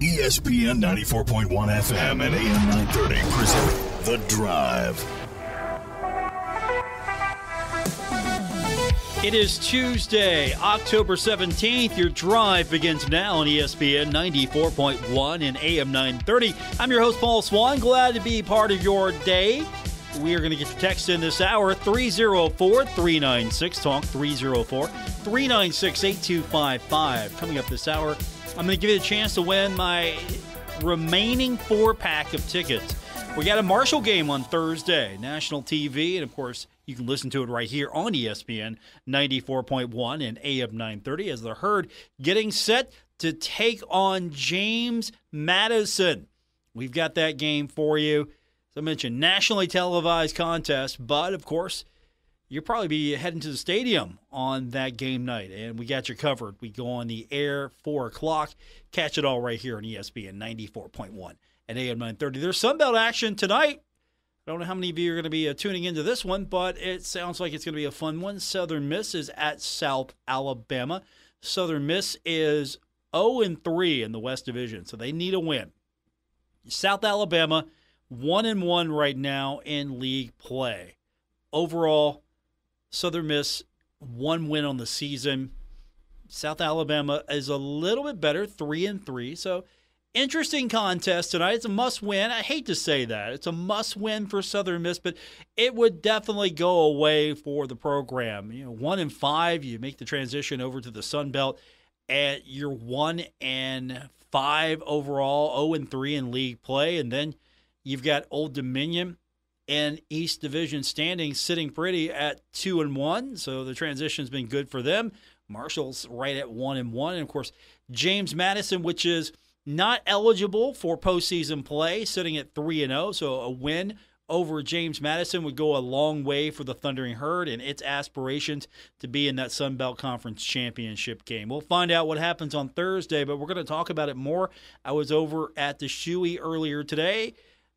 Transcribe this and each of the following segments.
ESPN 94.1 FM and AM 930 present The Drive. It is Tuesday, October 17th. Your drive begins now on ESPN 94.1 and AM 930. I'm your host, Paul Swann. Glad to be part of your day. We are going to get your text in this hour, 304-396-TALK, 304-396-8255. Coming up this hour, I'm going to give you a chance to win my remaining 4-pack of tickets. We got a Marshall game on Thursday, national TV, and of course, you can listen to it right here on ESPN 94.1 and AM 930 as the Herd getting set to take on James Madison. We've got that game for you. As I mentioned, nationally televised contest, but of course, you'll probably be heading to the stadium on that game night, and we got you covered. We go on the air 4 o'clock. Catch it all right here on ESPN 94.1 and AM 930. There's Sunbelt action tonight. I don't know how many of you are going to be tuning into this one, but it sounds like it's going to be a fun one. Southern Miss is at South Alabama. Southern Miss is 0-3 in the West Division, so they need a win. South Alabama, 1-1 right now in league play. Overall, Southern Miss, 1 win on the season. South Alabama is a little bit better, 3-3, so interesting contest tonight. It's a must-win. I hate to say that. It's a must-win for Southern Miss, but it would definitely go away for the program. 1-5, you make the transition over to the Sun Belt, and you're 1-5 overall, 0-3 in league play, and then you've got Old Dominion and East Division standings sitting pretty at 2-1, so the transition's been good for them. Marshall's right at 1-1, and of course, James Madison, which is not eligible for postseason play, sitting at 3-0. So a win over James Madison would go a long way for the Thundering Herd and its aspirations to be in that Sun Belt Conference Championship game. We'll find out what happens on Thursday, but we're going to talk about it more. I was over at the Shoey earlier today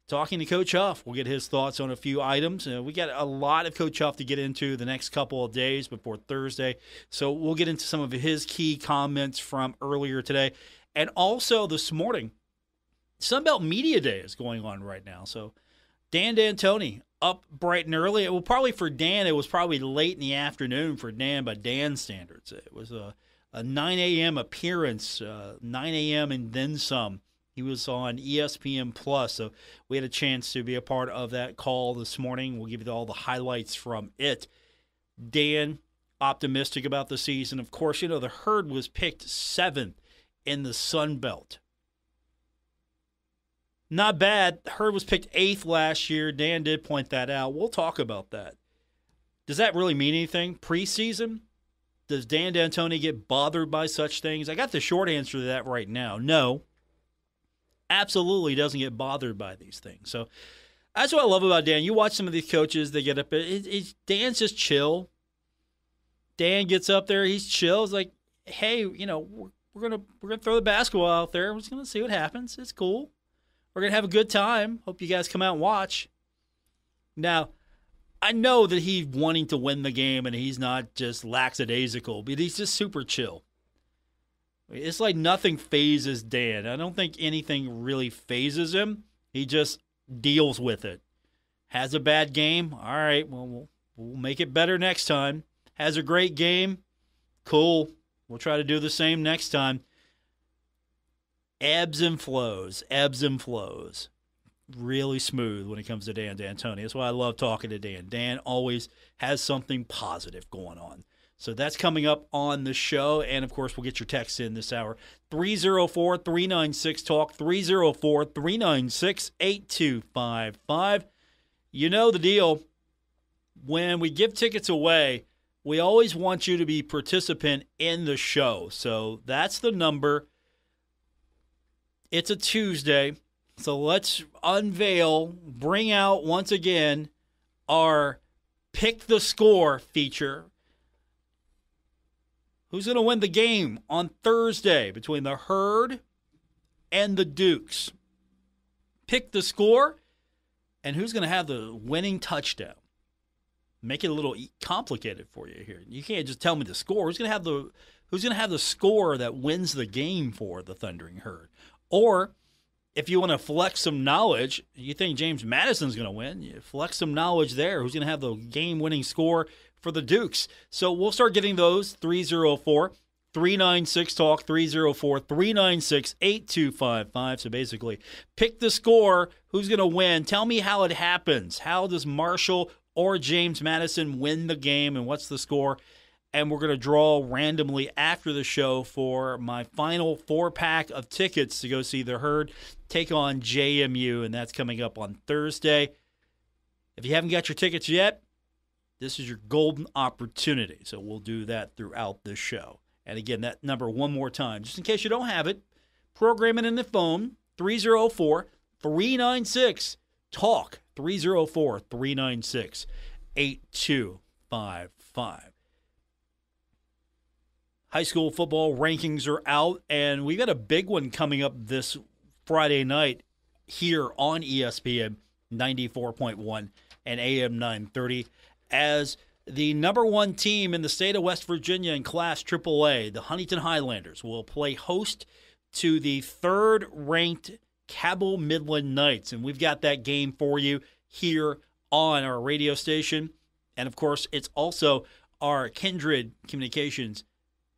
talking to Coach Huff. We'll get his thoughts on a few items. We got a lot of Coach Huff to get into the next couple of days before Thursday. So we'll get into some of his key comments from earlier today. And also this morning, Sunbelt Media Day is going on right now. So Dan D'Antoni up bright and early. Well, probably for Dan, it was probably late in the afternoon for Dan by Dan's standards. It was a 9 a.m. appearance, 9 a.m. and then some. He was on ESPN+, so we had a chance to be a part of that call this morning. We'll give you all the highlights from it. Dan, optimistic about the season. Of course, the Herd was picked 7th in the Sun Belt. Not bad. Herd was picked 8th last year. Dan did point that out. We'll talk about that. Does that really mean anything? Preseason? Does Dan D'Antoni get bothered by such things? I got the short answer to that right now. No. Absolutely doesn't get bothered by these things. So that's what I love about Dan. You watch some of these coaches, they get up. Dan's just chill. Dan gets up there. He's chill. It's like, hey, we're gonna throw the basketball out there. We're just gonna see what happens. It's cool. We're gonna have a good time. Hope you guys come out and watch. Now, I know that he's wanting to win the game and he's not just lackadaisical, but he's just super chill. It's like nothing phases Dan. I don't think anything really phases him. He just deals with it. Has a bad game? All right, well, we'll make it better next time. Has a great game? Cool. We'll try to do the same next time. Ebbs and flows. Really smooth when it comes to Dan D'Antoni. That's why I love talking to Dan. Dan always has something positive going on. So that's coming up on the show. And, of course, we'll get your texts in this hour. 304-396-TALK, 304-396-8255. You know the deal. When we give tickets away, we always want you to be participant in the show. So that's the number. It's a Tuesday. So let's bring out once again our Pick the Score feature. Who's going to win the game on Thursday between the Herd and the Dukes? Pick the score, and who's going to have the winning touchdown? Make it a little complicated for you here. You can't just tell me the score. Who's going to have the who's going to have the score that wins the game for the Thundering Herd. Or if you want to flex some knowledge, you think James Madison's going to win, you flex some knowledge there. Who's going to have the game-winning score for the Dukes? So we'll start getting those. 304-396-TALK, 304-396-8255. So basically, pick the score. Who's going to win? Tell me how it happens. How does Marshall or James Madison win the game, and what's the score? And we're going to draw randomly after the show for my final 4-pack of tickets to go see the Herd take on JMU, and that's coming up on Thursday. If you haven't got your tickets yet, this is your golden opportunity. So we'll do that throughout this show. And again, that number one more time, just in case you don't have it, program it in the phone, 304-396-TALK, 304-396-8255. High school football rankings are out, and we've got a big one coming up this Friday night here on ESPN 94.1 and AM 930 as the number one team in the state of West Virginia in Class AAA, the Huntington Highlanders, will play host to the third-ranked Cabell Midland Knights, and we've got that game for you here on our radio station. And, of course, it's also our Kindred Communications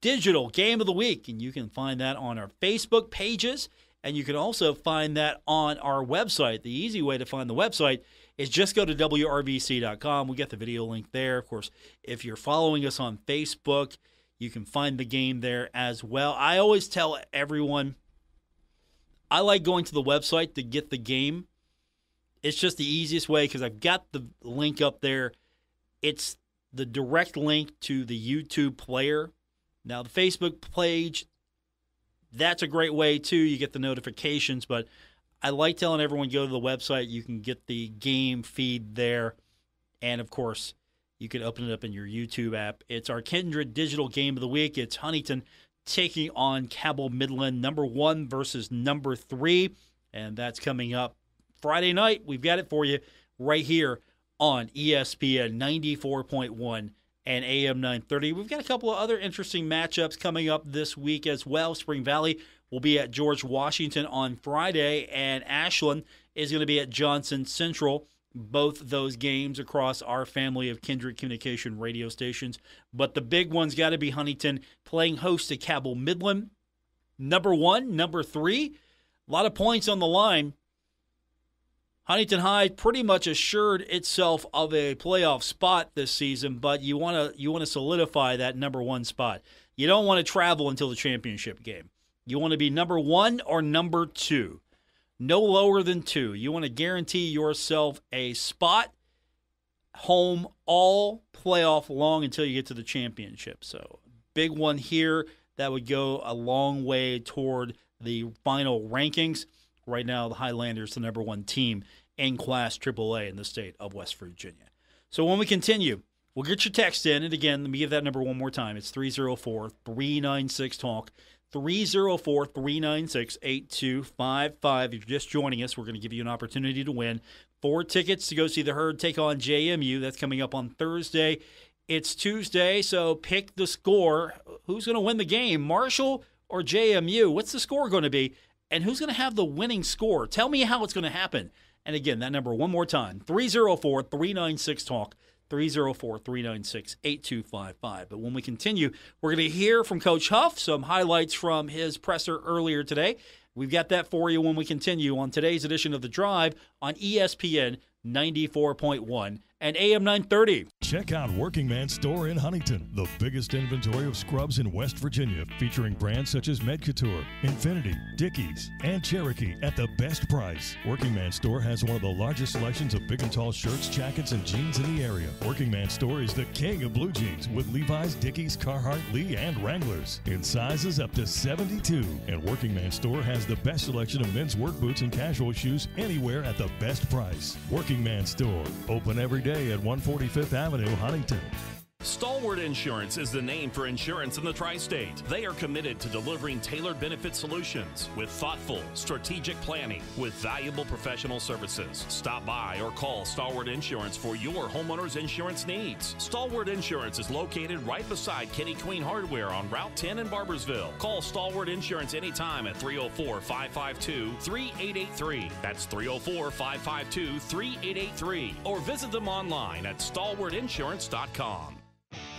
Digital Game of the Week, and you can find that on our Facebook pages, and you can also find that on our website. The easy way to find the website is just go to WRVC.com. We got the video link there. Of course, if you're following us on Facebook, you can find the game there as well. I always tell everyone, I like going to the website to get the game. It's just the easiest way because I've got the link up there. It's the direct link to the YouTube player. Now, the Facebook page, that's a great way, too. You get the notifications, but I like telling everyone go to the website. You can get the game feed there, and, of course, you can open it up in your YouTube app. It's our Kindred Digital Game of the Week. It's Huntington taking on Cabell Midland, number 1 versus number 3, and that's coming up Friday night. We've got it for you right here on ESPN 94.1 and AM 930. We've got a couple of other interesting matchups coming up this week as well. Spring Valley will be at George Washington on Friday, and Ashland is going to be at Johnson Central. Both those games across our family of Kindred Communication radio stations. But the big one's got to be Huntington playing host to Cabell Midland. Number 1, number 3, a lot of points on the line. Huntington High pretty much assured itself of a playoff spot this season, but you want to solidify that number 1 spot. You don't want to travel until the championship game. You want to be number 1 or number 2. No lower than 2. You want to guarantee yourself a spot home all playoff long until you get to the championship. So big one here that would go a long way toward the final rankings. Right now, the Highlanders, the number 1 team in Class AAA in the state of West Virginia. So when we continue, we'll get your text in. And again, let me give that number one more time. It's 304-396-TALK, 304-396-8255. If you're just joining us, we're going to give you an opportunity to win 4 tickets to go see the Herd take on JMU. That's coming up on Thursday. It's Tuesday, so pick the score. Who's going to win the game, Marshall or JMU? What's the score going to be? And who's going to have the winning score? Tell me how it's going to happen. And again, that number one more time, 304-396-TALK, 304-396-8255. But when we continue, we're going to hear from Coach Huff, some highlights from his presser earlier today. We've got that for you when we continue on today's edition of The Drive on ESPN 94.1 and AM 930. Check out Working Man Store in Huntington, the biggest inventory of scrubs in West Virginia, featuring brands such as Medcouture, Infinity, Dickies, and Cherokee at the best price. Working Man Store has one of the largest selections of big and tall shirts, jackets, and jeans in the area. Working Man Store is the king of blue jeans with Levi's, Dickies, Carhartt, Lee, and Wranglers in sizes up to 72. And Working Man Store has the best selection of men's work boots and casual shoes anywhere at the best price. Working Man Store, open every day at 145th Avenue, Huntington. Stalwart Insurance is the name for insurance in the tri-state. They are committed to delivering tailored benefit solutions with thoughtful, strategic planning with valuable professional services. Stop by or call Stalwart Insurance for your homeowner's insurance needs. Stalwart Insurance is located right beside Kenny Queen Hardware on Route 10 in Barbersville. Call Stalwart Insurance anytime at 304-552-3883. That's 304-552-3883. Or visit them online at stalwartinsurance.com.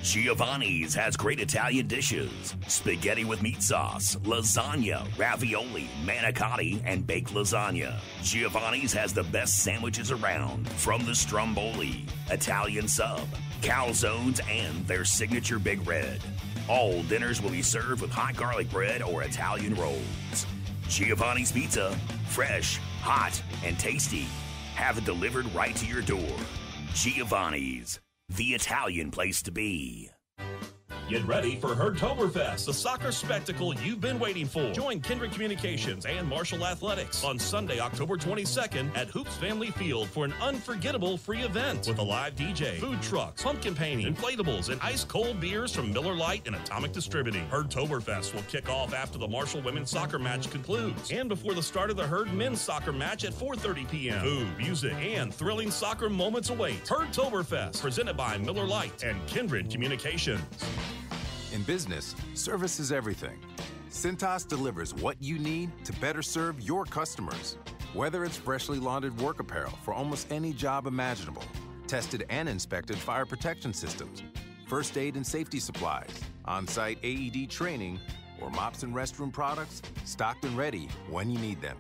Giovanni's has great Italian dishes. Spaghetti with meat sauce, lasagna, ravioli, manicotti, and baked lasagna. Giovanni's has the best sandwiches around, from the stromboli, Italian sub, calzones, and their signature Big Red. All dinners will be served with hot garlic bread or Italian rolls. Giovanni's Pizza, fresh, hot, and tasty. Have it delivered right to your door. Giovanni's, the Italian place to be. Get ready for Herdtoberfest, the soccer spectacle you've been waiting for. Join Kindred Communications and Marshall Athletics on Sunday, October 22nd at Hoops Family Field for an unforgettable free event with a live DJ, food trucks, pumpkin painting, inflatables, and ice-cold beers from Miller Lite and Atomic Distributing. Herdtoberfest will kick off after the Marshall women's soccer match concludes and before the start of the Herd men's soccer match at 4:30 p.m. Food, music, and thrilling soccer moments await. Herdtoberfest, presented by Miller Lite and Kindred Communications. In business, service is everything. Cintas delivers what you need to better serve your customers. Whether it's freshly laundered work apparel for almost any job imaginable, tested and inspected fire protection systems, first aid and safety supplies, on-site AED training, or mops and restroom products, stocked and ready when you need them.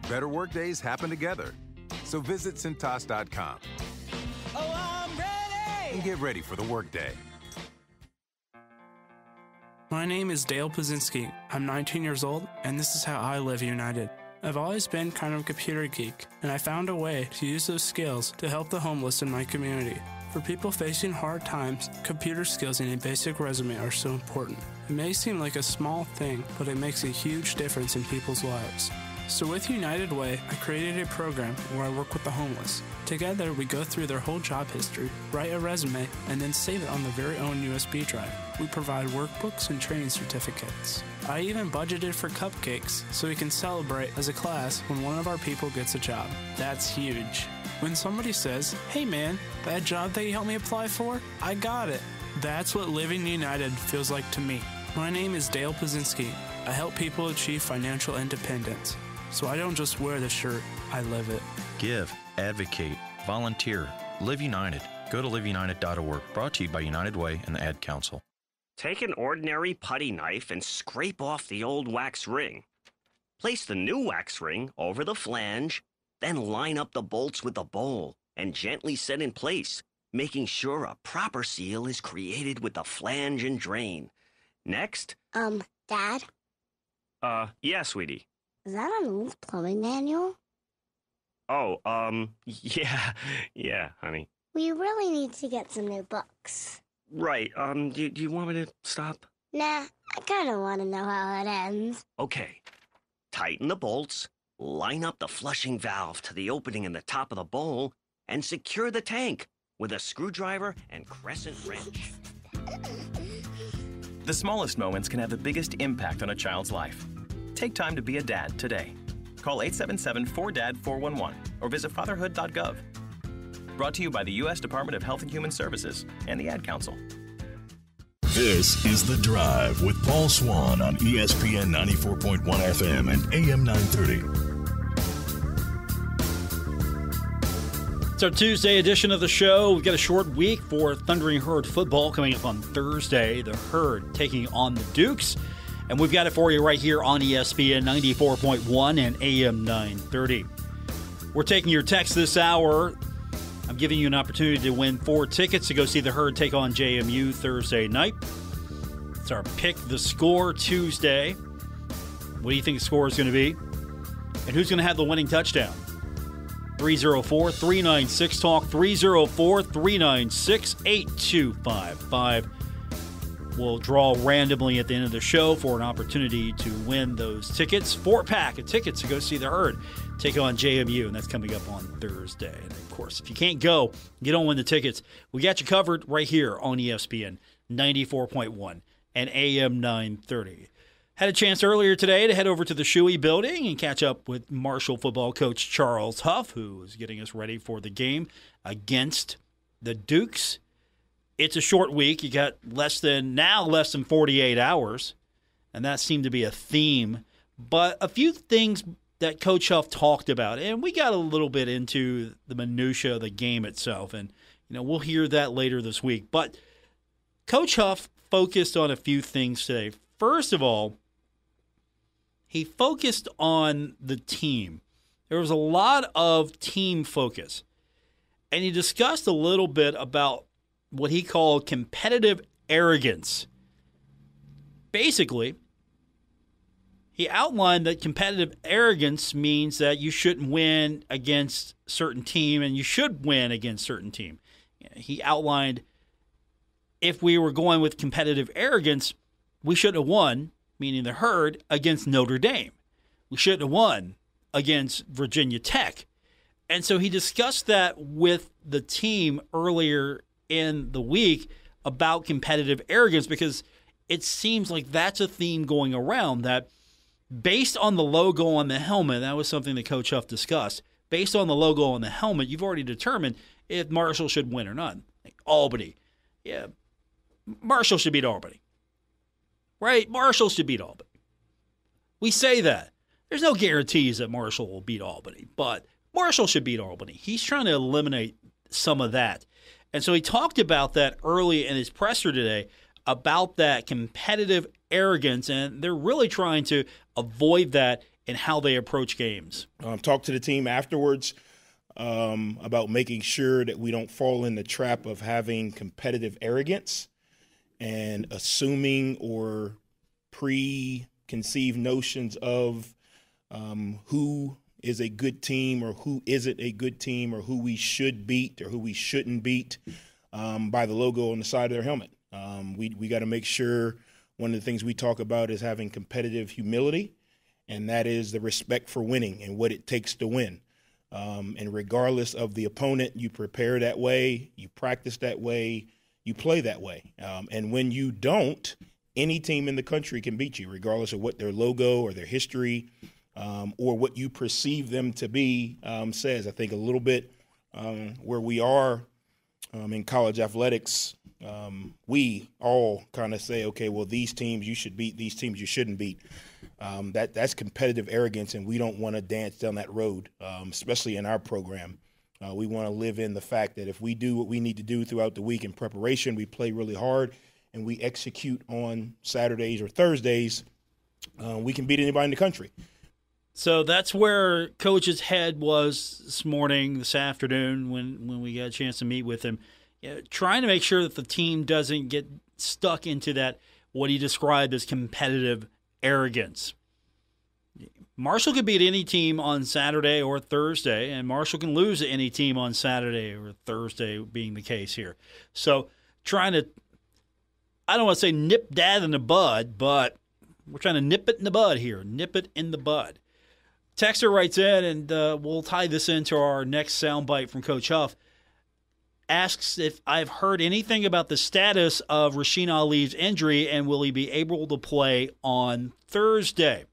Better work days happen together. So visit Cintas.com. Oh, I'm ready! And get ready for the workday. My name is Dale Pazinski. I'm 19 years old, and this is how I live united. I've always been kind of a computer geek, and I found a way to use those skills to help the homeless in my community. For people facing hard times, computer skills and a basic resume are so important. It may seem like a small thing, but it makes a huge difference in people's lives. So with United Way, I created a program where I work with the homeless. Together, we go through their whole job history, write a resume, and then save it on their very own USB drive. We provide workbooks and training certificates. I even budgeted for cupcakes so we can celebrate as a class when one of our people gets a job. That's huge. When somebody says, "Hey man, that job that you helped me apply for, I got it." That's what living united feels like to me. My name is Dale Pazinski. I help people achieve financial independence. So I don't just wear the shirt, I live it. Give, advocate, volunteer, Live United. Go to liveunited.org. Brought to you by United Way and the Ad Council. Take an ordinary putty knife and scrape off the old wax ring. Place the new wax ring over the flange, then line up the bolts with the bowl and gently set in place, making sure a proper seal is created with the flange and drain. Next. Dad? Yeah, sweetie. Is that an old plumbing manual? Oh, yeah, honey. We really need to get some new books. Right, do you want me to stop? Nah, I kind of want to know how it ends. Okay. Tighten the bolts, line up the flushing valve to the opening in the top of the bowl, and secure the tank with a screwdriver and crescent wrench. The smallest moments can have the biggest impact on a child's life. Take time to be a dad today. Call 877-4DAD-411 or visit fatherhood.gov. Brought to you by the U.S. Department of Health and Human Services and the Ad Council. This is The Drive with Paul Swann on ESPN 94.1 FM and AM 930. It's our Tuesday edition of the show. We've got a short week for Thundering Herd football coming up on Thursday. The Herd taking on the Dukes. And we've got it for you right here on ESPN 94.1 and AM 930. We're taking your text this hour. I'm giving you an opportunity to win 4 tickets to go see the Herd take on JMU Thursday night. It's our Pick the Score Tuesday. What do you think the score is going to be? And who's going to have the winning touchdown? 304-396-TALK, 304-396-8255. We'll draw randomly at the end of the show for an opportunity to win those tickets. 4-pack of tickets to go see the Herd take on JMU, and that's coming up on Thursday. And of course, if you can't go, you don't win the tickets. We got you covered right here on ESPN 94.1 and AM 930. Had a chance earlier today to head over to the Shuey building and catch up with Marshall football coach Charles Huff, who is getting us ready for the game against the Dukes. It's a short week. You got less than 48 hours, and that seemed to be a theme. But a few things that Coach Huff talked about, and we got a little bit into the minutia of the game itself, and we'll hear that later this week. But Coach Huff focused on a few things today. First of all, he focused on the team. There was a lot of team focus, and he discussed a little bit about what he called competitive arrogance. Basically, he outlined that competitive arrogance means that you shouldn't win against a certain team and you should win against a certain team. He outlined if we were going with competitive arrogance, we shouldn't have won, meaning the Herd, against Notre Dame. We shouldn't have won against Virginia Tech. And so he discussed that with the team earlier in the week about competitive arrogance, because it seems like that's a theme going around, that based on the logo on the helmet, that was something that Coach Huff discussed, based on the logo on the helmet, you've already determined if Marshall should win or not. Like Albany. Yeah, Marshall should beat Albany. Right? Marshall should beat Albany. We say that. There's no guarantees that Marshall will beat Albany, but Marshall should beat Albany. He's trying to eliminate some of that. And so he talked about that early in his presser today, about that competitive arrogance, and they're really trying to avoid that in how they approach games. Talked to the team afterwards about making sure that we don't fall in the trap of having competitive arrogance and assuming or preconceived notions of who is a good team or who isn't a good team or who we should beat or who we shouldn't beat by the logo on the side of their helmet. We got to make sure one of the things we talk about is having competitive humility, and that is the respect for winning and what it takes to win. And regardless of the opponent, you prepare that way, you practice that way, you play that way. And when you don't, any team in the country can beat you, regardless of what their logo or their history or what you perceive them to be says. I think a little bit where we are in college athletics, we all kind of say, okay, well, these teams you should beat, these teams you shouldn't beat. That's competitive arrogance, and we don't want to dance down that road, especially in our program. We want to live in the fact that if we do what we need to do throughout the week in preparation, we play really hard, and we execute on Saturdays or Thursdays, we can beat anybody in the country. So that's where Coach's head was this afternoon, when we got a chance to meet with him, trying to make sure that the team doesn't get stuck into that, what he described as competitive arrogance. Marshall could beat any team on Saturday or Thursday, and Marshall can lose to any team on Saturday or Thursday being the case here. So trying to, I don't want to say nip that in the bud, but we're trying to nip it in the bud here. Nip it in the bud. Texter writes in, and we'll tie this into our next soundbite from Coach Huff. Asks if I've heard anything about the status of Rasheen Ali's injury and will he be able to play on Thursday.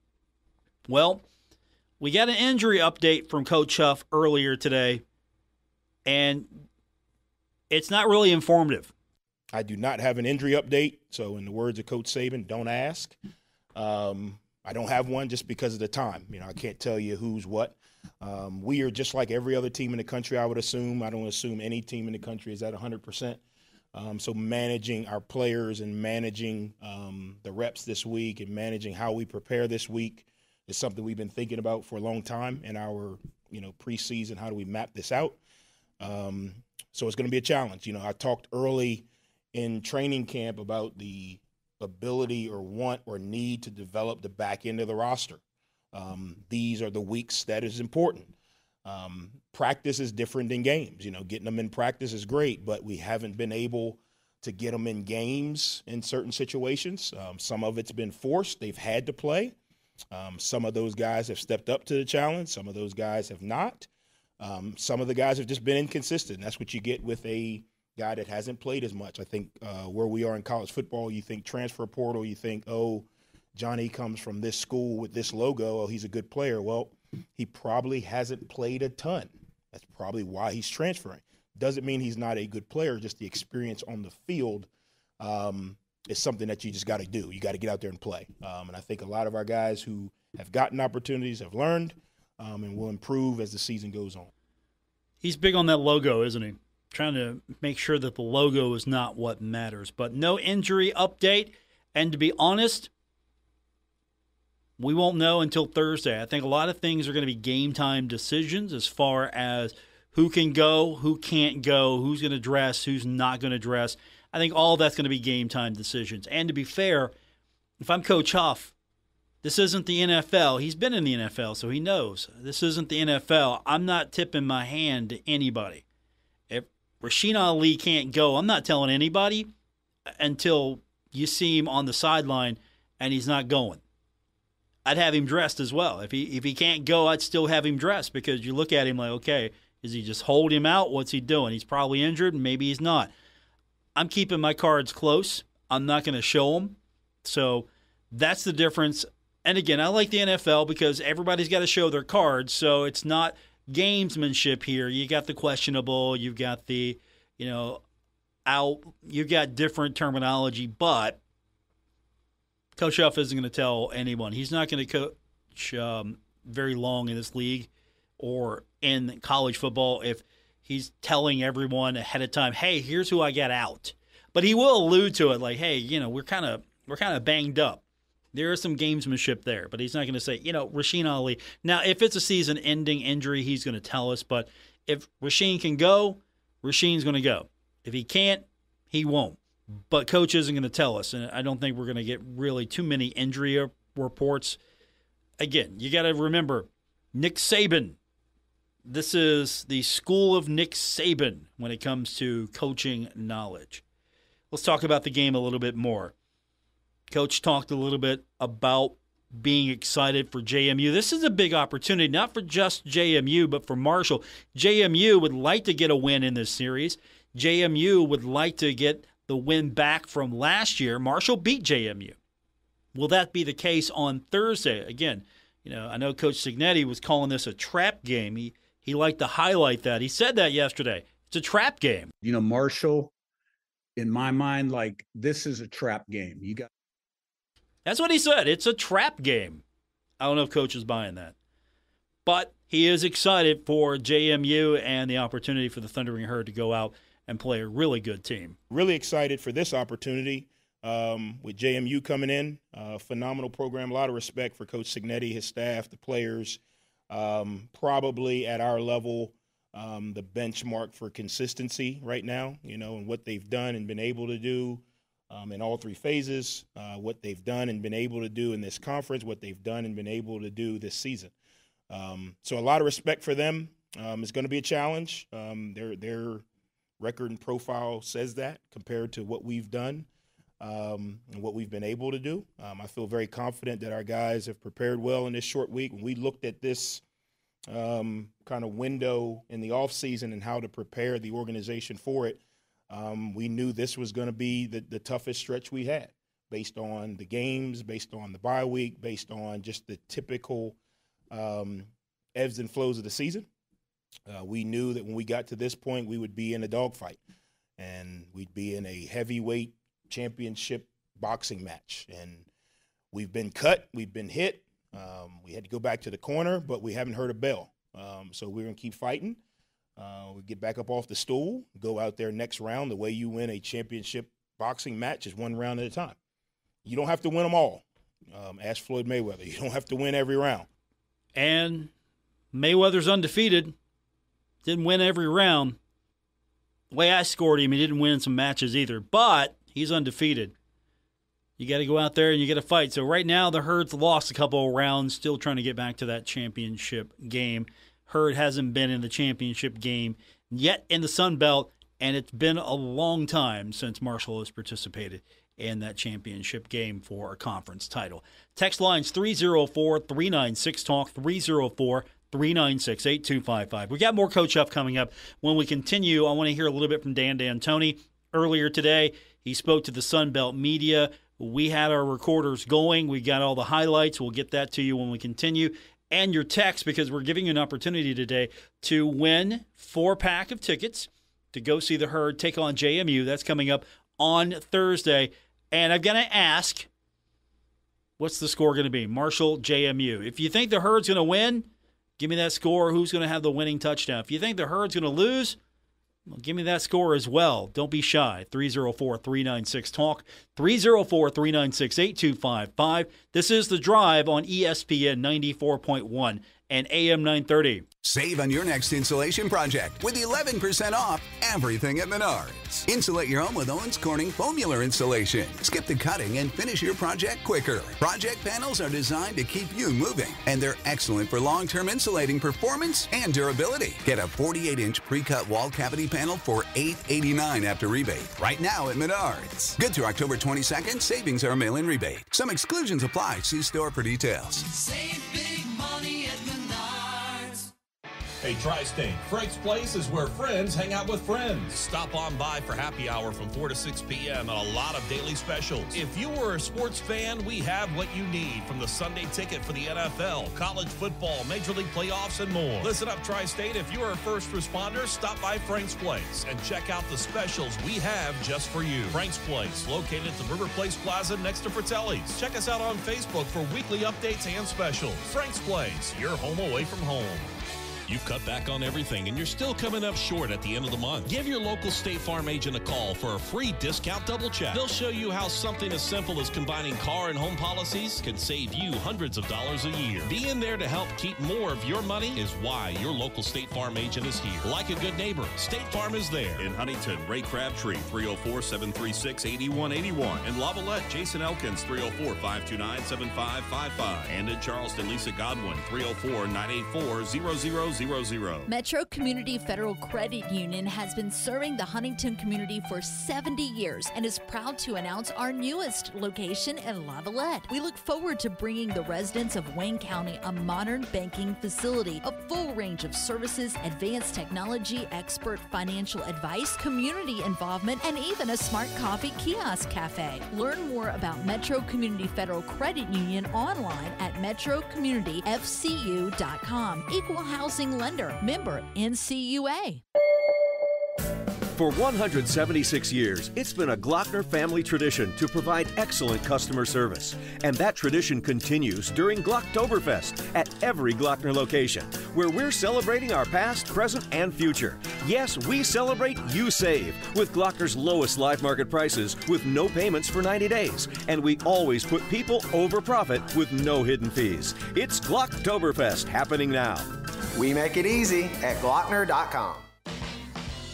Well, we got an injury update from Coach Huff earlier today, and it's not really informative. I do not have an injury update, so in the words of Coach Saban, don't ask. I don't have one just because of the time. I can't tell you who's what. We are just like every other team in the country, I would assume. I don't assume any team in the country is at 100%. So managing our players and managing the reps this week and managing how we prepare this week is something we've been thinking about for a long time in our, preseason. How do we map this out? So it's going to be a challenge. I talked early in training camp about the ability or want or need to develop the back end of the roster. These are the weeks that is important. Practice is different than games. Getting them in practice is great, but we haven't been able to get them in games in certain situations. Some of it's been forced. They've had to play. Some of those guys have stepped up to the challenge. Some of those guys have not. Some of the guys have just been inconsistent. That's what you get with a guy that hasn't played as much. I think where we are in college football, you think transfer portal, you think, oh, Johnny comes from this school with this logo, oh, he's a good player. Well, he probably hasn't played a ton. That's probably why he's transferring. Doesn't mean he's not a good player, just the experience on the field is something that you just got to do. You got to get out there and play. And I think a lot of our guys who have gotten opportunities have learned and will improve as the season goes on. He's big on that logo, isn't he? Trying to make sure that the logo is not what matters. But no injury update. And to be honest, we won't know until Thursday. I think a lot of things are going to be game time decisions as far as who can go, who can't go, who's going to dress, who's not going to dress. I think all that's going to be game time decisions. And to be fair, if I'm Coach Huff, this isn't the NFL. He's been in the NFL, so he knows. This isn't the NFL. I'm not tipping my hand to anybody. If Rasheen Ali can't go, I'm not telling anybody until you see him on the sideline and he's not going. I'd have him dressed as well. If he can't go, I'd still have him dressed because you look at him like, okay, is he just holding him out? What's he doing? He's probably injured, and maybe he's not. I'm keeping my cards close. I'm not going to show them. So that's the difference. And again, I like the NFL because everybody's got to show their cards, so it's not gamesmanship here. You got the questionable, you've got the, out, you've got different terminology, but Coach Huff isn't going to tell anyone. He's not going to coach very long in this league or in college football if he's telling everyone ahead of time, hey, here's who I got out. But he will allude to it like, hey, we're kind of banged up. There is some gamesmanship there, but he's not going to say, Rasheen Ali. Now, if it's a season-ending injury, he's going to tell us. But if Rasheen can go, Rasheen's going to go. If he can't, he won't. But Coach isn't going to tell us, and I don't think we're going to get really too many injury reports. Again, you got to remember, Nick Saban. This is the school of Nick Saban when it comes to coaching knowledge. Let's talk about the game a little bit more. Coach talked a little bit about being excited for JMU. This is a big opportunity, not for just JMU, but for Marshall. JMU would like to get a win in this series. JMU would like to get the win back from last year. Marshall beat JMU. Will that be the case on Thursday? Again, I know Coach Signetti was calling this a trap game. He liked to highlight that. He said that yesterday. It's a trap game. Marshall, in my mind, this is a trap game. That's what he said. It's a trap game. I don't know if Coach is buying that. But he is excited for JMU and the opportunity for the Thundering Herd to go out and play a really good team. Really excited for this opportunity with JMU coming in. Phenomenal program. A lot of respect for Coach Signetti, his staff, the players. Probably at our level, the benchmark for consistency right now, and what they've done and been able to do in all three phases, what they've done and been able to do in this conference, what they've done and been able to do this season. So a lot of respect for them. It's going to be a challenge. Their record and profile says that compared to what we've done and what we've been able to do. I feel very confident that our guys have prepared well in this short week. When we looked at this kind of window in the offseason and how to prepare the organization for it, we knew this was going to be the toughest stretch we had based on the games, based on the bye week, based on just the typical ebbs and flows of the season. We knew that when we got to this point, we would be in a dogfight, and we'd be in a heavyweight championship boxing match. And we've been cut, we've been hit. We had to go back to the corner, but we haven't heard a bell. So we're going to keep fighting. We get back up off the stool, go out there next round. The way you win a championship boxing match is one round at a time. You don't have to win them all. Ask Floyd Mayweather. You don't have to win every round. And Mayweather's undefeated. Didn't win every round. The way I scored him, he didn't win some matches either. But he's undefeated. You got to go out there and you got to fight. So right now the Herd's lost a couple of rounds, still trying to get back to that championship game. Herd hasn't been in the championship game yet in the Sun Belt, and it's been a long time since Marshall has participated in that championship game for a conference title. Text lines 304-396-TALK, 304-396-8255. We got more Coach Huff coming up. When we continue, I want to hear a little bit from Dan D'Antoni. Earlier today, he spoke to the Sun Belt media. We had our recorders going. We got all the highlights. We'll get that to you when we continue. And your text, because we're giving you an opportunity today to win 4-pack of tickets to go see the Herd take on JMU. That's coming up on Thursday. And I'm going to ask, what's the score going to be? Marshall, JMU. If you think the Herd's going to win, give me that score. Who's going to have the winning touchdown? If you think the Herd's going to lose, well, give me that score as well. Don't be shy. 304-396-TALK, 304-396-8255. This is The Drive on ESPN 94.1 and AM 930. Save on your next insulation project with 11% off everything at Menards. Insulate your home with Owens Corning Foamular Insulation. Skip the cutting and finish your project quicker. Project panels are designed to keep you moving, and they're excellent for long-term insulating performance and durability. Get a 48-inch pre-cut wall cavity panel for $8.89 after rebate. Right now at Menards. Good through October 22nd. Savings are a mail-in rebate. Some exclusions apply. See store for details. Save big money at Menards. Hey, Tri-State, Frank's Place is where friends hang out with friends. Stop on by for happy hour from 4 to 6 p.m. and a lot of daily specials. If you are a sports fan, we have what you need, from the Sunday ticket for the NFL, college football, Major League playoffs, and more. Listen up, Tri-State, if you are a first responder, stop by Frank's Place and check out the specials we have just for you. Frank's Place, located at the River Place Plaza next to Fratelli's. Check us out on Facebook for weekly updates and specials. Frank's Place, your home away from home. You've cut back on everything and you're still coming up short at the end of the month. Give your local State Farm agent a call for a free discount double check. They'll show you how something as simple as combining car and home policies can save you hundreds of dollars a year. Being there to help keep more of your money is why your local State Farm agent is here. Like a good neighbor, State Farm is there. In Huntington, Ray Crabtree, 304-736-8181. In Lavallette, Jason Elkins, 304-529-7555. And in Charleston, Lisa Godwin, 304-984-0000. Metro Community Federal Credit Union has been serving the Huntington community for 70 years and is proud to announce our newest location in Lavallette. We look forward to bringing the residents of Wayne County a modern banking facility, a full range of services, advanced technology, expert financial advice, community involvement, and even a smart coffee kiosk cafe. Learn more about Metro Community Federal Credit Union online at metrocommunityfcu.com. Equal housing lender, member NCUA. For 176 years, it's been a Glockner family tradition to provide excellent customer service. And that tradition continues during Glocktoberfest at every Glockner location, where we're celebrating our past, present, and future. Yes, we celebrate You Save with Glockner's lowest live market prices with no payments for 90 days. And we always put people over profit with no hidden fees. It's Glocktoberfest happening now. We make it easy at Glockner.com.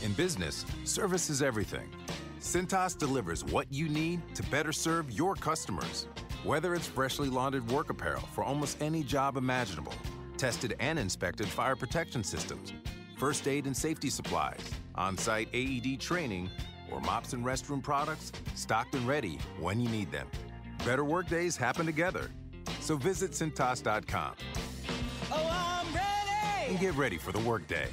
In business, service is everything. Cintas delivers what you need to better serve your customers. Whether it's freshly laundered work apparel for almost any job imaginable, tested and inspected fire protection systems, first aid and safety supplies, on-site AED training, or mops and restroom products, stocked and ready when you need them. Better work days happen together. So visit Cintas.com. Oh, I'm ready! And get ready for the workday.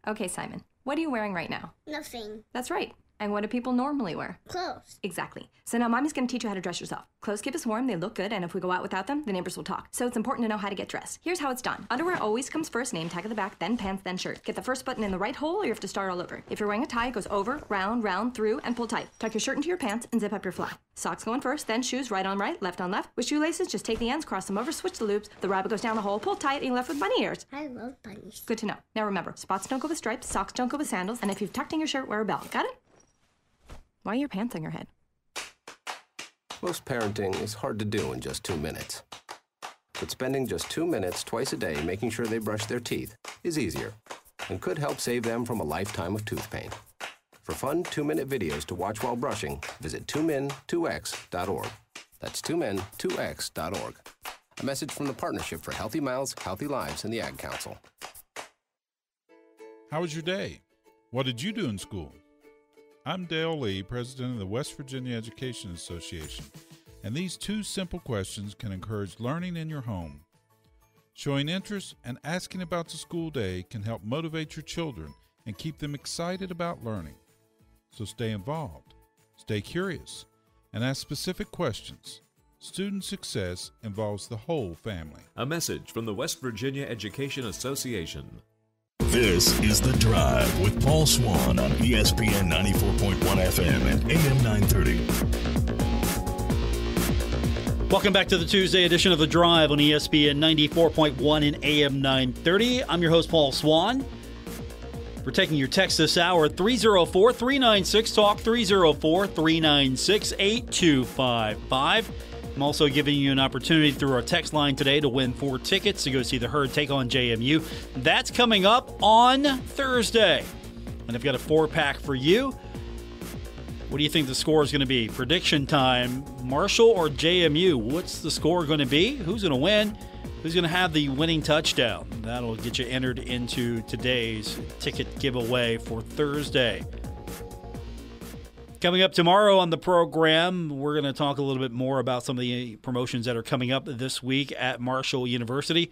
Okay, Simon, what are you wearing right now? Nothing. That's right. And what do people normally wear? Clothes. Exactly. So now Mommy's going to teach you how to dress yourself. Clothes keep us warm, they look good, and if we go out without them, the neighbors will talk. So it's important to know how to get dressed. Here's how it's done. Underwear always comes first, name tag at the back, then pants, then shirt. Get the first button in the right hole or you have to start all over. If you're wearing a tie, it goes over, round, round, through, and pull tight. Tuck your shirt into your pants and zip up your fly. Socks going first, then shoes right on right, left on left. With shoelaces, just take the ends, cross them over, switch the loops. The rabbit goes down the hole, pull tight, and you're left with bunny ears. I love bunnies. Good to know. Now remember, spots don't go with stripes, socks don't go with sandals, and if you've tucked in your shirt, wear a belt. Got it? Why are your pants on your head? Most parenting is hard to do in just 2 minutes. But spending just 2 minutes twice a day making sure they brush their teeth is easier and could help save them from a lifetime of tooth pain. For fun 2-minute videos to watch while brushing, visit 2min2x.org. That's 2min2x.org. A message from the Partnership for Healthy Mouths, Healthy Lives, and the Ag Council. How was your day? What did you do in school? I'm Dale Lee, president of the West Virginia Education Association, and these two simple questions can encourage learning in your home. Showing interest and asking about the school day can help motivate your children and keep them excited about learning. So stay involved, stay curious, and ask specific questions. Student success involves the whole family. A message from the West Virginia Education Association. This is The Drive with Paul Swann on ESPN 94.1 FM and AM 930. Welcome back to the Tuesday edition of The Drive on ESPN 94.1 and AM 930. I'm your host, Paul Swann. We're taking your text this hour, 304-396-TALK, 304-396-8255. I'm also giving you an opportunity through our text line today to win 4 tickets to go see the Herd take on JMU. That's coming up on Thursday. And I've got a 4-pack for you. What do you think the score is going to be? Prediction time, Marshall or JMU? What's the score going to be? Who's going to win? Who's going to have the winning touchdown? That'll get you entered into today's ticket giveaway for Thursday. Coming up tomorrow on the program, we're going to talk a little bit more about some of the promotions that are coming up this week at Marshall University.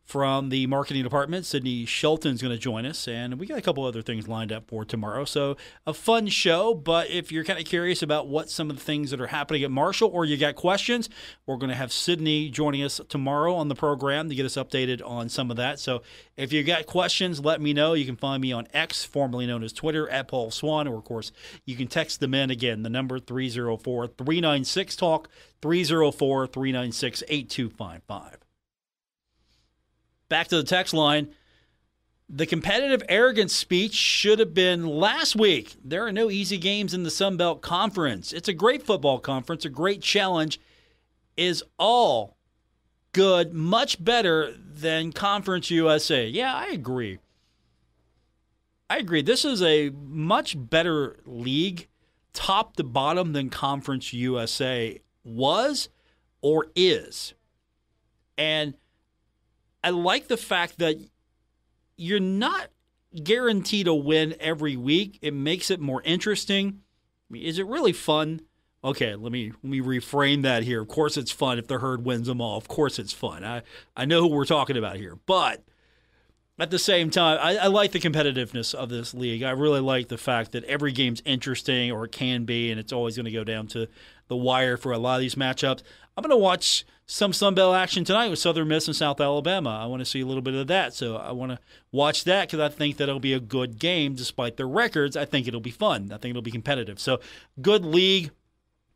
From the marketing department, Sydney Shelton's going to join us, and we got a couple other things lined up for tomorrow. So a fun show, but if you're kind of curious about what some of the things that are happening at Marshall or you got questions, we're going to have Sydney joining us tomorrow on the program to get us updated on some of that. So if you got questions, let me know. You can find me on X, formerly known as Twitter, at Paul Swann, or of course, you can text them in again. The number 304-396-TALK, 304-396-8255. Back to the text line. The competitive arrogance speech should have been last week. There are no easy games in the Sun Belt Conference. It's a great football conference, a great challenge. Is all good, much better than Conference USA. Yeah, I agree. This is a much better league, top to bottom, than Conference USA was or is. And I like the fact that you're not guaranteed a win every week. It makes it more interesting. I mean, is it really fun? Okay, let me reframe that here. Of course it's fun if the Herd wins them all. Of course it's fun. I know who we're talking about here. But at the same time, I like the competitiveness of this league. I really like the fact that every game's interesting, or it can be, and it's always going to go down to the wire for a lot of these matchups. I'm going to watch some Sun Belt action tonight with Southern Miss and South Alabama. I want to see a little bit of that, so I want to watch that because I think that it'll be a good game despite their records. I think it'll be fun. I think it'll be competitive. So, good league.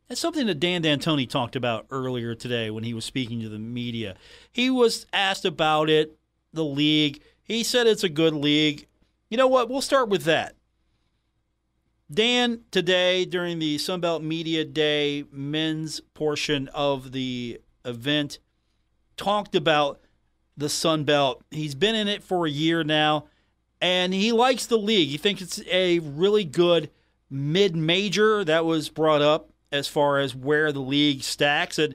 That's something that Dan D'Antoni talked about earlier today when he was speaking to the media. He was asked about it, the league. He said it's a good league. You know what? We'll start with that. Dan, today, during the Sunbelt Media Day men's portion of the event, talked about the Sunbelt. He's been in it for a year now, and he likes the league. He thinks it's a really good mid-major. That was brought up as far as where the league stacks, and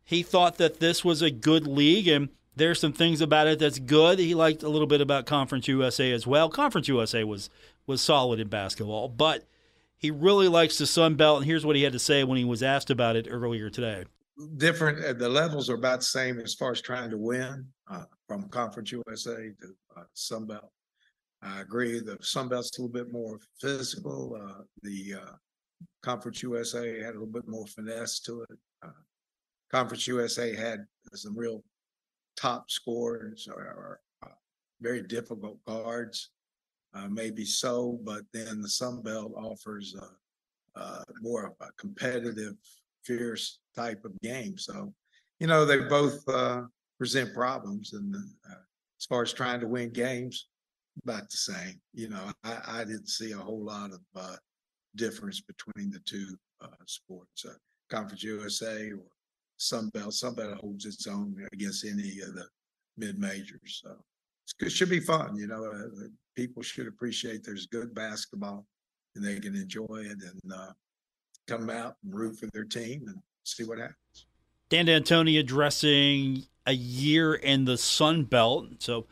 he thought that this was a good league, and there's some things about it that's good. He liked a little bit about Conference USA as well. Conference USA was solid in basketball, but he really likes the Sun Belt, and here's what he had to say when he was asked about it earlier today. Different, the levels are about the same as far as trying to win from Conference USA to Sun Belt. I agree, the Sun Belt's a little bit more physical. The Conference USA had a little bit more finesse to it. Conference USA had some real top scorers or very difficult guards. Maybe so, but then the Sun Belt offers more of a competitive, fierce type of game. So, they both present problems. And as far as trying to win games, about the same. I didn't see a whole lot of difference between the two sports. Conference USA or Sun Belt. Sun Belt holds its own against any of the mid-majors. So it should be fun. People should appreciate there's good basketball and they can enjoy it and come out and root for their team and see what happens. Dan D'Antoni addressing a year in the Sun Belt. So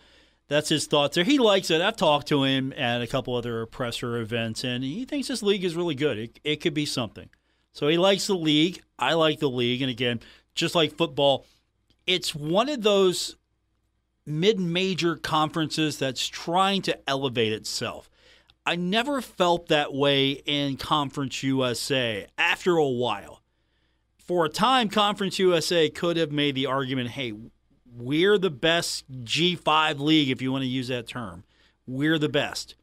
That's his thoughts there. He likes it. I've talked to him at a couple other presser events, and he thinks this league is really good. It could be something. So he likes the league. I like the league. And again, just like football, it's one of those mid-major conferences that's trying to elevate itself. I never felt that way in Conference USA after a while. For a time, Conference USA could have made the argument, hey, we're the best G5 league, if you want to use that term. We're the best.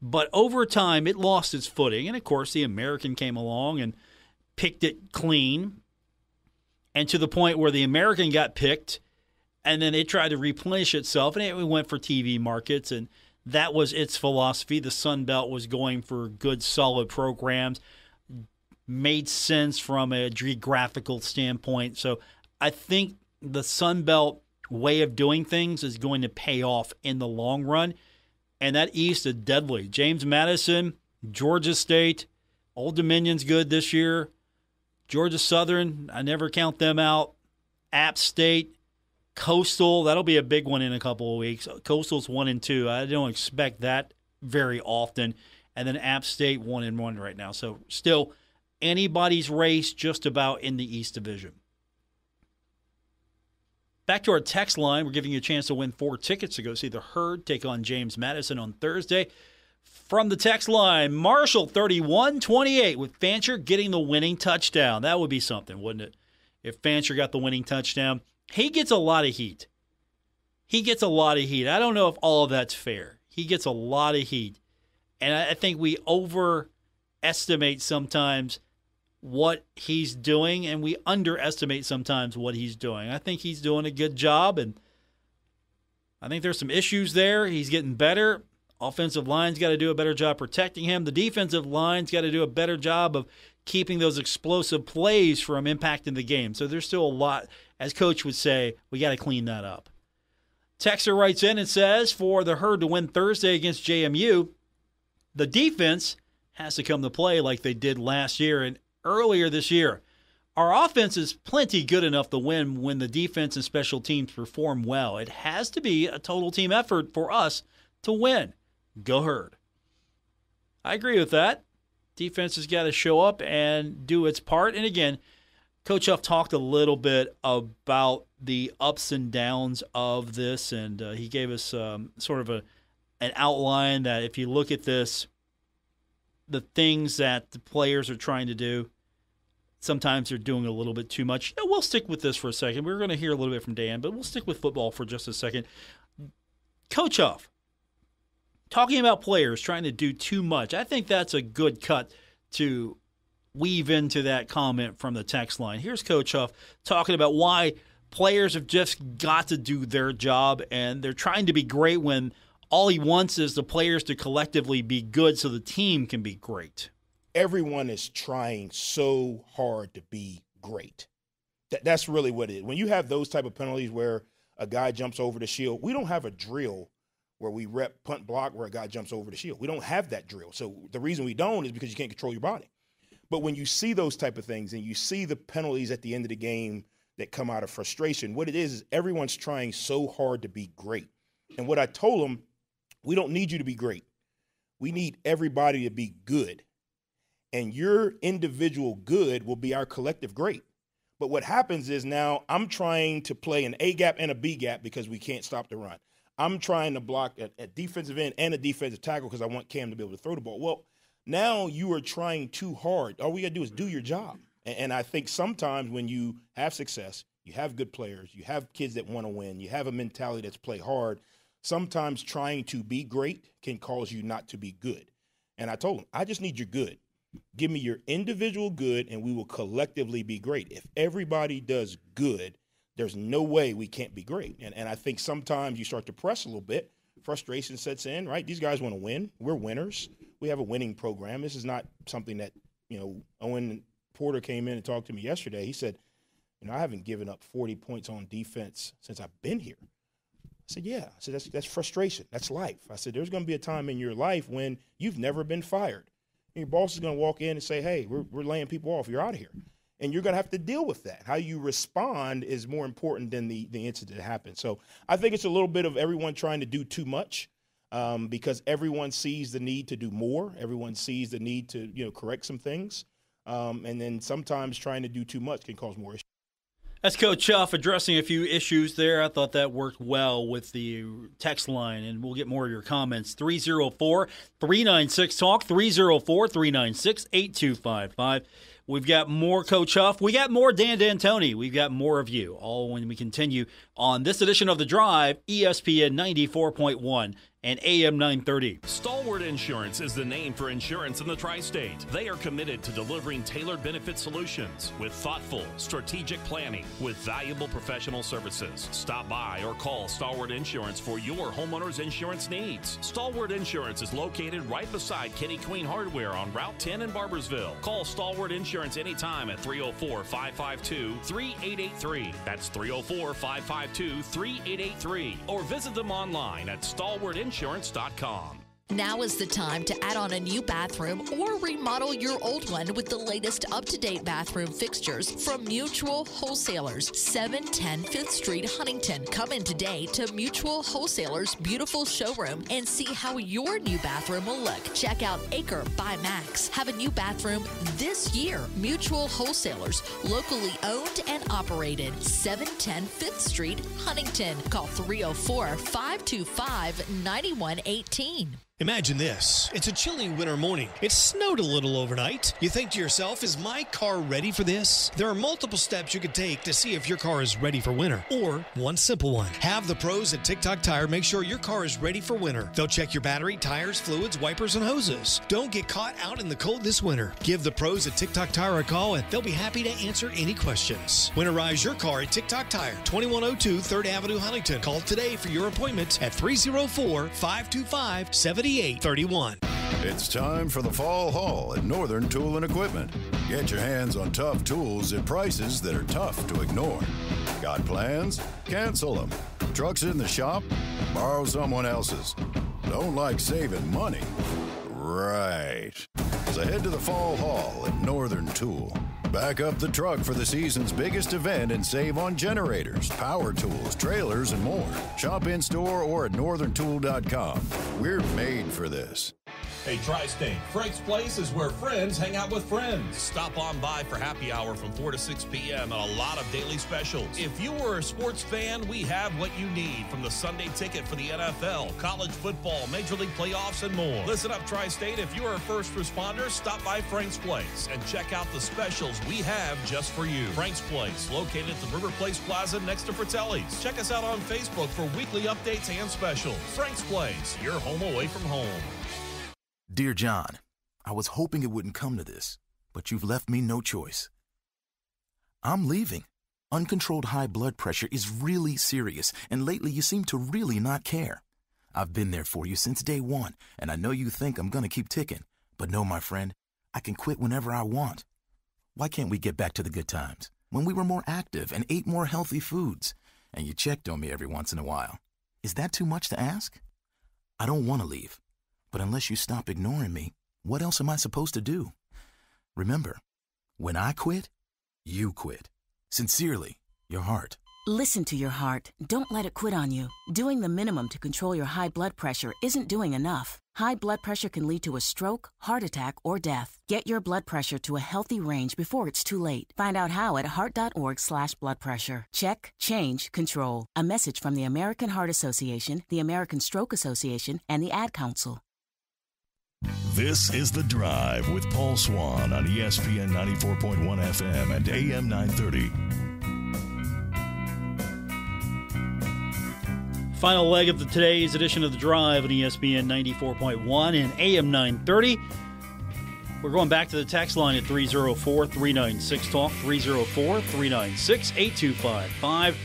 But over time, it lost its footing. And, of course, the American came along and picked it clean. And to the point where the American got picked, and then it tried to replenish itself, and it went for TV markets, and that was its philosophy. The Sun Belt was going for good, solid programs. Made sense from a geographical standpoint. So I think the Sun Belt way of doing things is going to pay off in the long run. And that East is deadly. James Madison, Georgia State, Old Dominion's good this year. Georgia Southern, I never count them out. App State, Coastal, that'll be a big one in a couple of weeks. Coastal's 1-2. I don't expect that very often. And then App State 1-1 right now. So still anybody's race just about in the East Division. Back to our text line. We're giving you a chance to win 4 tickets to go see the Herd take on James Madison on Thursday. From the text line, Marshall 31-28 with Fancher getting the winning touchdown. That would be something, wouldn't it? If Fancher got the winning touchdown. He gets a lot of heat. I don't know if all of that's fair. He gets a lot of heat. And I think we overestimate sometimes what he's doing, and we underestimate sometimes what he's doing. I think he's doing a good job, and I think there's some issues there. He's getting better. Offensive line's got to do a better job protecting him. The defensive line's got to do a better job of keeping those explosive plays from impacting the game. So there's still a lot, as Coach would say, we got to clean that up. Texter writes in and says, for the Herd to win Thursday against JMU, the defense has to come to play like they did last year and earlier this year. Our offense is plenty good enough to win when the defense and special teams perform well. It has to be a total team effort for us to win. Go Herd. I agree with that. Defense has got to show up and do its part. And again, Coach Huff talked a little bit about the ups and downs of this, and he gave us sort of an outline that if you look at this, the things that the players are trying to do, sometimes they're doing a little bit too much. We'll stick with this for a second. We're going to hear a little bit from Dan, but we'll stick with football for just a second. Coach Huff, talking about players trying to do too much, I think that's a good cut to weave into that comment from the text line. Here's Coach Huff talking about why players have just got to do their job, and they're trying to be great when all he wants is the players to collectively be good so the team can be great. Everyone is trying so hard to be great. That's really what it is. When you have those type of penalties where a guy jumps over the shield, we don't have a drill where we rep punt block where a guy jumps over the shield. We don't have that drill. So the reason we don't is because you can't control your body. But when you see those type of things and you see the penalties at the end of the game that come out of frustration, what it is everyone's trying so hard to be great. And what I told them, we don't need you to be great. We need everybody to be good. And your individual good will be our collective great. But what happens is now I'm trying to play an A gap and a B gap because we can't stop the run. I'm trying to block at defensive end and a defensive tackle because I want Cam to be able to throw the ball. Well, now you are trying too hard. All we got to do is do your job. And I think sometimes when you have success, you have good players, you have kids that want to win, you have a mentality that's play hard, sometimes trying to be great can cause you not to be good. And I told him, I just need your good. Give me your individual good, and we will collectively be great. If everybody does good, there's no way we can't be great. And I think sometimes you start to press a little bit. Frustration sets in, right? These guys want to win. We're winners. We have a winning program. This is not something that, Owen Porter came in and talked to me yesterday. He said, I haven't given up 40 points on defense since I've been here. I said, yeah. I said, that's frustration. That's life. I said, there's going to be a time in your life when you've never been fired. And your boss is going to walk in and say, hey, we're laying people off. You're out of here. and you're going to have to deal with that. How you respond is more important than the incident that happened. So I think it's a little bit of everyone trying to do too much because everyone sees the need to do more. Everyone sees the need to, correct some things. And then sometimes trying to do too much can cause more issues. That's Coach Huff addressing a few issues there. I thought that worked well with the text line, and we'll get more of your comments. 304-396-TALK, 304-396-8255. We've got more Coach Huff. We got more Dan D'Antoni. We've got more of you, all when we continue on this edition of The Drive, ESPN 94.1 and AM 930. Stalwart Insurance is the name for insurance in the tri-state. They are committed to delivering tailored benefit solutions with thoughtful, strategic planning with valuable professional services. Stop by or call Stalwart Insurance for your homeowner's insurance needs. Stalwart Insurance is located right beside Kenny Queen Hardware on Route 10 in Barbersville. Call Stalwart Insurance anytime at 304-552-3883. That's 304-552-3883. Or visit them online at stalwartinsurance.com. Now is the time to add on a new bathroom or remodel your old one with the latest up-to-date bathroom fixtures from Mutual Wholesalers, 710 5th Street, Huntington. Come in today to Mutual Wholesalers' beautiful showroom and see how your new bathroom will look. Check out Acre by Max. Have a new bathroom this year. Mutual Wholesalers, locally owned and operated, 710 5th Street, Huntington. Call 304-525-9118. Imagine this. It's a chilly winter morning. It snowed a little overnight. You think to yourself, is my car ready for this? There are multiple steps you could take to see if your car is ready for winter. Or one simple one. Have the pros at TikTok Tire make sure your car is ready for winter. They'll check your battery, tires, fluids, wipers, and hoses. Don't get caught out in the cold this winter. Give the pros at TikTok Tire a call and they'll be happy to answer any questions. Winterize your car at TikTok Tire, 2102 3rd Avenue, Huntington. Call today for your appointment at 304-525-7831. It's time for the fall haul at Northern Tool and Equipment. Get your hands on tough tools at prices that are tough to ignore. Got plans? Cancel them. Trucks in the shop? Borrow someone else's. Don't like saving money? Right. So head to the fall haul at Northern Tool. Back up the truck for the season's biggest event and save on generators, power tools, trailers, and more. Shop in-store or at northerntool.com. We're made for this. Hey, Tri-State, Frank's Place is where friends hang out with friends. Stop on by for happy hour from 4 to 6 p.m. and a lot of daily specials. If you are a sports fan, we have what you need, from the Sunday ticket for the NFL, college football, Major League playoffs, and more. Listen up, Tri-State, if you are a first responder, stop by Frank's Place and check out the specials we have just for you. Frank's Place, located at the River Place Plaza next to Fratelli's. Check us out on Facebook for weekly updates and specials. Frank's Place, your home away from home. Dear John, I was hoping it wouldn't come to this, but you've left me no choice. I'm leaving. Uncontrolled high blood pressure is really serious, and lately you seem to really not care. I've been there for you since day one, and I know you think I'm gonna keep ticking, but no, my friend, I can quit whenever I want. Why can't we get back to the good times, when we were more active and ate more healthy foods, and you checked on me every once in a while? Is that too much to ask? I don't want to leave. But unless you stop ignoring me, what else am I supposed to do? Remember, when I quit, you quit. Sincerely, your heart. Listen to your heart. Don't let it quit on you. Doing the minimum to control your high blood pressure isn't doing enough. High blood pressure can lead to a stroke, heart attack, or death. Get your blood pressure to a healthy range before it's too late. Find out how at heart.org/blood pressure. Check, change, control. A message from the American Heart Association, the American Stroke Association, and the Ad Council. This is The Drive with Paul Swann on ESPN 94.1 FM and AM 930. Final leg of today's edition of The Drive on ESPN 94.1 and AM 930. We're going back to the text line at 304-396-TALK, 304-396-8255.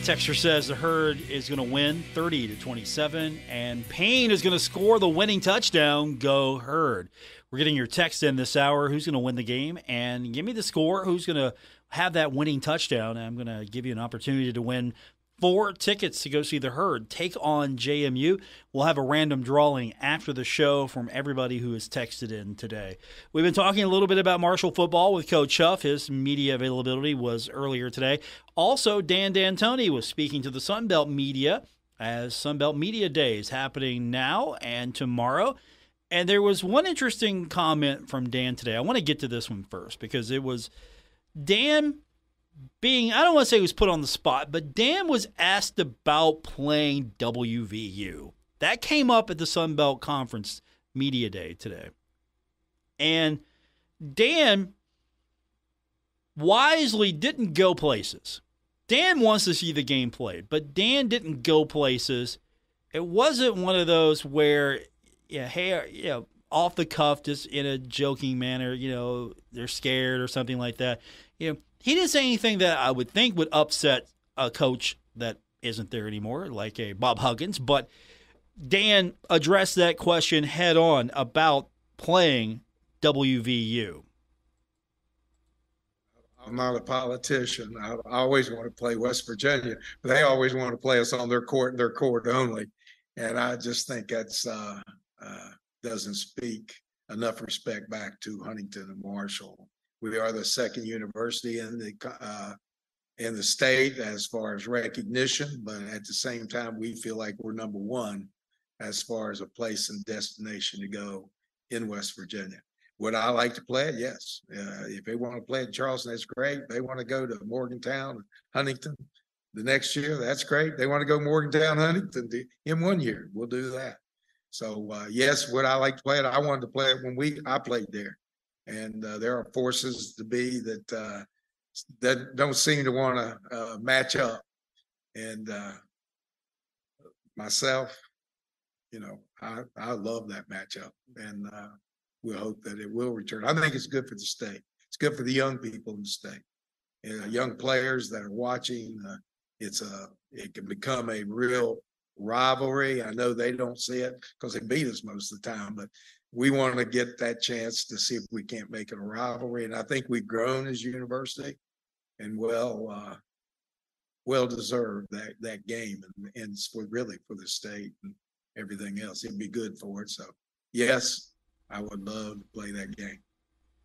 Texture says the Herd is going to win 30-27, and Payne is going to score the winning touchdown. Go Herd. We're getting your text in this hour. Who's going to win the game? And give me the score. Who's going to have that winning touchdown? And I'm going to give you an opportunity to win 4 tickets to go see the Herd take on JMU. We'll have a random drawing after the show from everybody who has texted in today. We've been talking a little bit about Marshall football with Coach Huff. His media availability was earlier today. Also, Dan D'Antoni was speaking to the Sunbelt media as Sunbelt Media Day is happening now and tomorrow. And there was one interesting comment from Dan today. I want to get to this one first because it was Dan being, I don't want to say he was put on the spot, but Dan was asked about playing WVU. That came up at the Sun Belt Conference Media Day today. And Dan wisely didn't go places. Dan wants to see the game played, but Dan didn't go places. It wasn't one of those where, off the cuff, just in a joking manner, they're scared or something like that. He didn't say anything that I would think would upset a coach that isn't there anymore, like a Bob Huggins. But Dan addressed that question head on about playing WVU. I'm not a politician. I always want to play West Virginia, but they always want to play us on their court and their court only. And I just think that's doesn't speak enough respect back to Huntington and Marshall. We are the second university in the state as far as recognition, but at the same time, we feel like we're number one as far as a place and destination to go in West Virginia. Would I like to play it? Yes. If they want to play in Charleston, that's great. They want to go to Morgantown, Huntington the next year, that's great. They want to go Morgantown, Huntington in 1 year, we'll do that. So yes, would I like to play it? I wanted to play it when I played there. And there are forces to be that don't seem to want to match up. And myself, I love that matchup, and we'll hope that it will return. I think it's good for the state. It's good for the young people in the state, and young players that are watching. It can become a real rivalry. I know they don't see it because they beat us most of the time, but we want to get that chance to see if we can't make it a rivalry. And I think we've grown as a university, and well deserved that game, and it's for the state and everything else. It'd be good for it. So yes, I would love to play that game.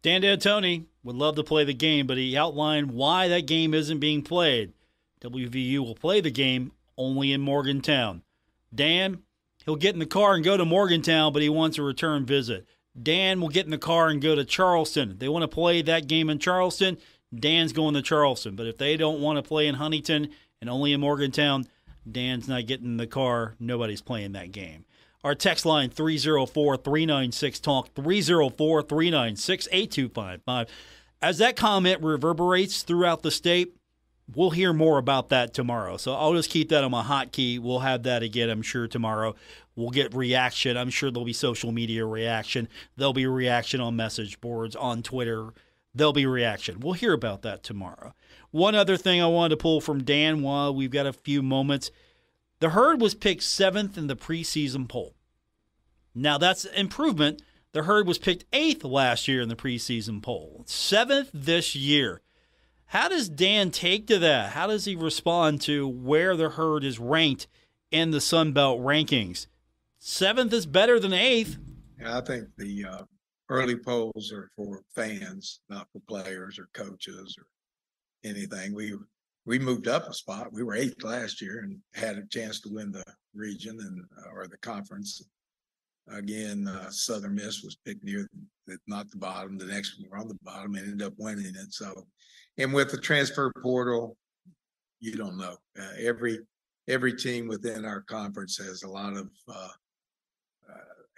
Dan D'Antoni would love to play the game, but he outlined why that game isn't being played. WVU will play the game only in Morgantown. Dan, he'll get in the car and go to Morgantown, but he wants a return visit. Dan will get in the car and go to Charleston. If they want to play that game in Charleston, Dan's going to Charleston. But if they don't want to play in Huntington and only in Morgantown, Dan's not getting in the car. Nobody's playing that game. Our text line, 304-396-TALK, 304-396-8255. As that comment reverberates throughout the state, we'll hear more about that tomorrow. So I'll just keep that on my hotkey. We'll have that again, I'm sure, tomorrow. We'll get reaction. I'm sure there'll be social media reaction. There'll be reaction on message boards, on Twitter. There'll be reaction. We'll hear about that tomorrow. One other thing I wanted to pull from Dan while we've got a few moments. The Herd was picked 7th in the preseason poll. Now, that's improvement. The Herd was picked 8th last year in the preseason poll. 7th this year. How does Dan take to that? How does he respond to where the Herd is ranked in the Sun Belt rankings? 7th is better than 8th. Yeah, I think the early polls are for fans, not for players or coaches or anything. We moved up a spot. We were 8th last year and had a chance to win the region or the conference. Again, Southern Miss was picked near, not the bottom. The next one were on the bottom and ended up winning it. So, and with the transfer portal, you don't know. Every team within our conference has a lot of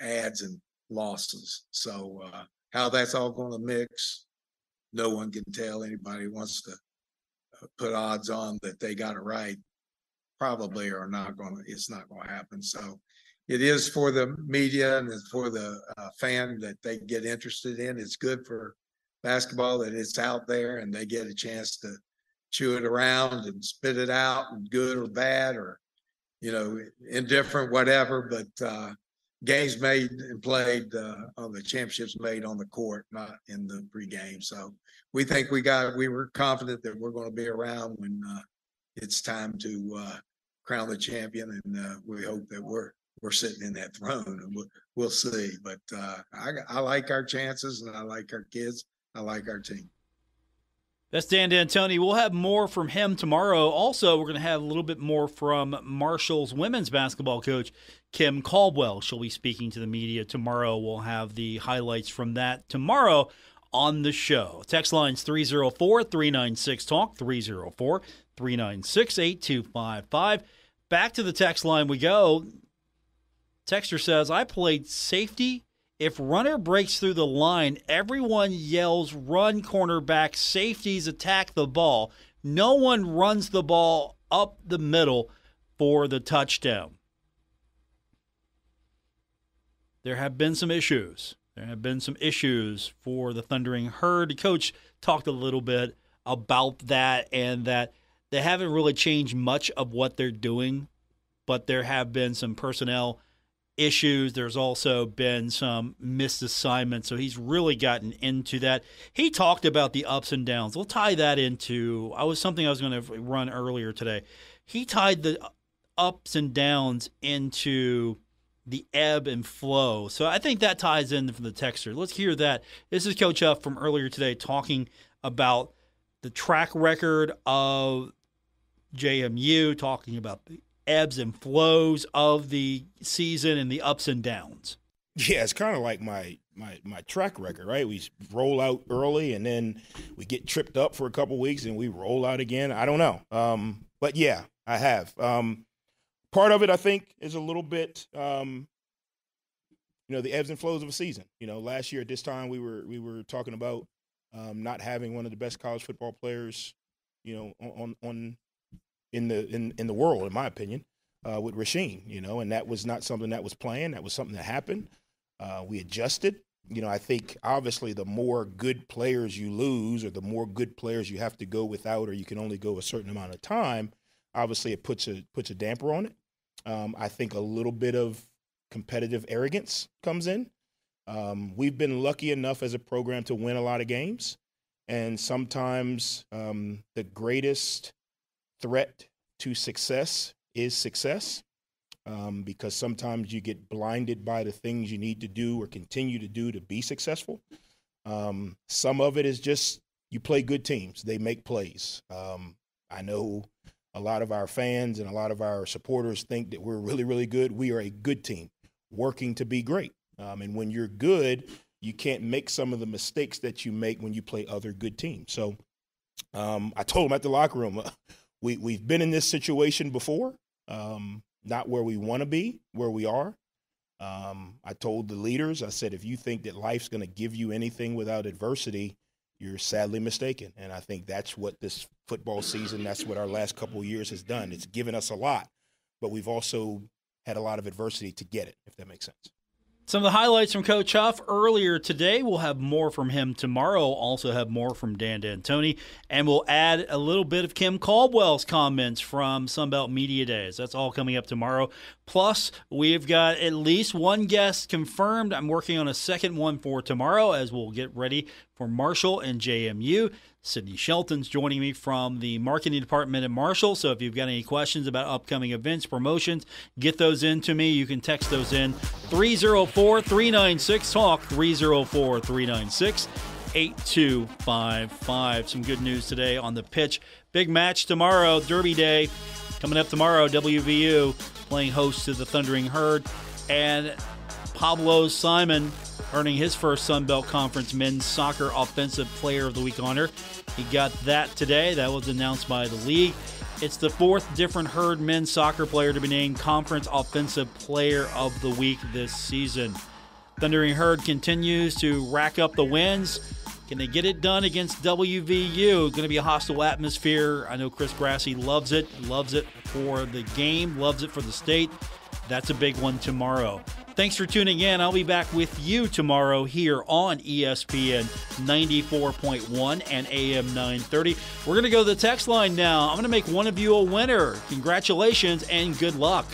adds and losses. So how that's all going to mix, no one can tell. Anybody wants to put odds on that they got it right, probably are not going to. It's not going to happen. So it is for the media and it's for the fan that they get interested in. It's good for basketball that it's out there and they get a chance to chew it around and spit it out, and good or bad or, indifferent, whatever. But games made and played on the championships made on the court, not in the pregame. So we think we were confident that we're going to be around when it's time to crown the champion, and we hope that we're sitting in that throne, and we'll see. But I like our chances, and I like our kids. I like our team. That's Dan D'Antoni. We'll have more from him tomorrow. Also, we're going to have a little bit more from Marshall's women's basketball coach, Kim Caldwell. She'll be speaking to the media tomorrow. We'll have the highlights from that tomorrow on the show. Text line's 304-396-TALK, 304-396-8255. Back to the text line we go. Texter says, I played safety. If runner breaks through the line, everyone yells, run cornerback, safeties attack the ball. No one runs the ball up the middle for the touchdown. There have been some issues. There have been some issues for the Thundering Herd. The coach talked a little bit about that, and that they haven't really changed much of what they're doing, but there have been some personnel issues. There's also been some missed assignments, so he's really gotten into that. He talked about the ups and downs. We'll tie that into something I was going to run earlier today. He tied the ups and downs into the ebb and flow. So I think that ties in from the texter. Let's hear that. This is Coach Huff from earlier today talking about the track record of JMU, talking about the ebbs and flows of the season and the ups and downs. Yeah, it's kind of like my track record, right? We roll out early, and then we get tripped up for a couple weeks, and we roll out again. I don't know. But, yeah, I have. Part of it, I think, is a little bit, the ebbs and flows of a season. Last year at this time we were talking about not having one of the best college football players, in the world, in my opinion, with Rasheen, and that was not something that was planned. That was something that happened. We adjusted. I think obviously the more good players you lose, or the more good players you have to go without, or you can only go a certain amount of time, obviously it puts a damper on it. I think a little bit of competitive arrogance comes in. We've been lucky enough as a program to win a lot of games, and sometimes the greatest threat to success is success, because sometimes you get blinded by the things you need to do or continue to do to be successful. Some of it is just you play good teams. They make plays. I know a lot of our fans and a lot of our supporters think that we're really, really good. We are a good team working to be great. And when you're good, you can't make some of the mistakes that you make when you play other good teams. So I told them at the locker room, we've been in this situation before, not where we want to be, where we are. I told the leaders, I said, if you think that life's going to give you anything without adversity, you're sadly mistaken. And I think that's what this football season, that's what our last couple of years has done. It's given us a lot, but we've also had a lot of adversity to get it, if that makes sense. Some of the highlights from Coach Huff earlier today. We'll have more from him tomorrow. Also have more from Dan D'Antoni. And we'll add a little bit of Kim Caldwell's comments from Sunbelt Media Days. That's all coming up tomorrow. Plus, we've got at least one guest confirmed. I'm working on a second one for tomorrow as we'll get ready for Marshall and JMU. Sydney Shelton's joining me from the marketing department at Marshall. So if you've got any questions about upcoming events, promotions, get those in to me. You can text those in 304-396-TALK, 304-396-8255. Some good news today on the pitch. Big match tomorrow, Derby Day. Coming up tomorrow, WVU playing host to the Thundering Herd. And Pablo Simon earning his first Sun Belt Conference Men's Soccer Offensive Player of the Week honor. He got that today. That was announced by the league. It's the fourth different Herd men's soccer player to be named Conference Offensive Player of the Week this season. Thundering Herd continues to rack up the wins. Can they get it done against WVU? Going to be a hostile atmosphere. I know Chris Grassi loves it. Loves it for the game. Loves it for the state. That's a big one tomorrow. Thanks for tuning in. I'll be back with you tomorrow here on ESPN 94.1 and AM 930. We're going to go to the text line now. I'm going to make one of you a winner. Congratulations and good luck.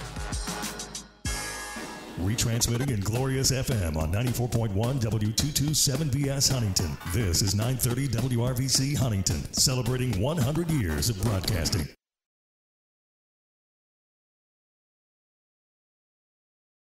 Retransmitting in Glorious FM on 94.1 W227BS Huntington. This is 930 WRVC Huntington, celebrating 100 years of broadcasting.